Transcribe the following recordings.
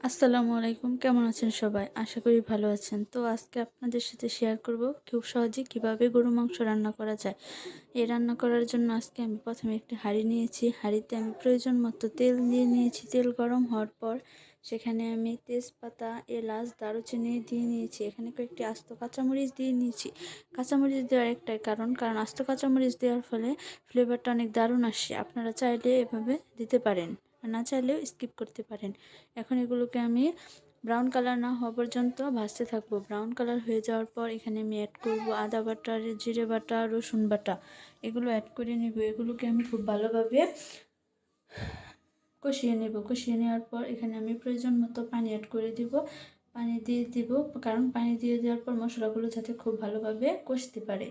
আসসালামু আলাইকুম, কেমন আছেন সবাই? আশা করি ভালো আছেন। তো আজকে আপনাদের সাথে শেয়ার করব খুব সহজে কিভাবে গরু মাংস রান্না করা যায়। এই রান্না করার জন্য আজকে আমি প্রথমে একটি হাঁড়ি নিয়েছি। হাঁড়িতে আমি প্রয়োজন মতো তেল দিয়ে নিয়েছি। তেল গরম হওয়ার পর সেখানে আমি তেজপাতা, এলাচ, দারুচিনি দিয়ে নিয়েছি। এখানে কয়েকটি আস্ত কাঁচামরিচ দিয়ে নিয়েছি। কাঁচামরিচ দেওয়ার একটাই কারণ আস্ত কাঁচামরিচ দেওয়ার ফলে ফ্লেভারটা অনেক দারুণ আসে। আপনারা চাইলে এভাবে দিতে পারেন, আর না চাইলেও স্কিপ করতে পারেন। এখন এগুলোকে আমি ব্রাউন কালার না হওয়া পর্যন্ত ভাজতে থাকবো। ব্রাউন কালার হয়ে যাওয়ার পর এখানে আমি অ্যাড করব আদা বাটা, জিরে বাটা, রসুন বাটা। এগুলো অ্যাড করে নেব। এগুলোকে আমি খুব ভালোভাবে কষিয়ে নেব। কষিয়ে নেওয়ার পর এখানে আমি প্রয়োজন মতো পানি অ্যাড করে দিব। পানি দিয়ে দিব, কারণ পানি দিয়ে দেওয়ার পর মশলাগুলো যাতে খুব ভালোভাবে কষতে পারে।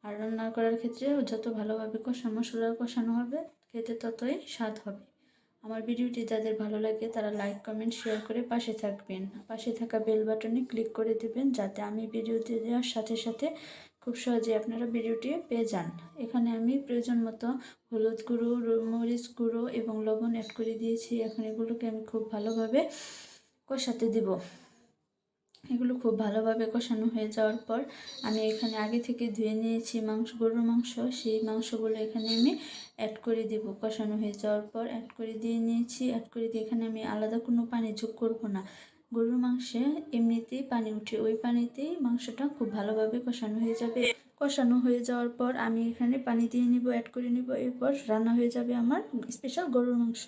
আর রান্না করার ক্ষেত্রে যত ভালোভাবে মশলা কষানো হবে, খেতে ততই স্বাদ হবে। আমার ভিডিওটি যাদের ভালো লাগে তারা লাইক, কমেন্ট, শেয়ার করে পাশে থাকবেন। পাশে থাকা বেল বাটনে ক্লিক করে দেবেন, যাতে আমি ভিডিওটি দেওয়ার সাথে সাথে খুব সহজে আপনারা ভিডিওটি পেয়ে যান। এখানে আমি প্রয়োজন মতো হলুদ গুঁড়ো, মরিচ গুঁড়ো এবং লবণ অ্যাড করে দিয়েছি। এখন এগুলোকে আমি খুব ভালোভাবে কষাতে দেব। এগুলো খুব ভালোভাবে কষানো হয়ে যাওয়ার পর আমি এখানে আগে থেকে ধুয়ে নিয়েছি গরুর মাংস। সেই মাংসগুলো এখানে আমি অ্যাড করে দেব। কষানো হয়ে যাওয়ার পর অ্যাড করে দিয়ে নিয়েছি। অ্যাড করে দিয়ে এখানে আমি আলাদা কোনো পানি যোগ করব না। গরুর মাংসে এমনিতেই পানি উঠে, ওই পানিতেই মাংসটা খুব ভালোভাবে কষানো হয়ে যাবে। কষানো হয়ে যাওয়ার পর আমি এখানে পানি দিয়ে নিব, অ্যাড করে নিব। এরপর রান্না হয়ে যাবে আমার স্পেশাল গরুর মাংস।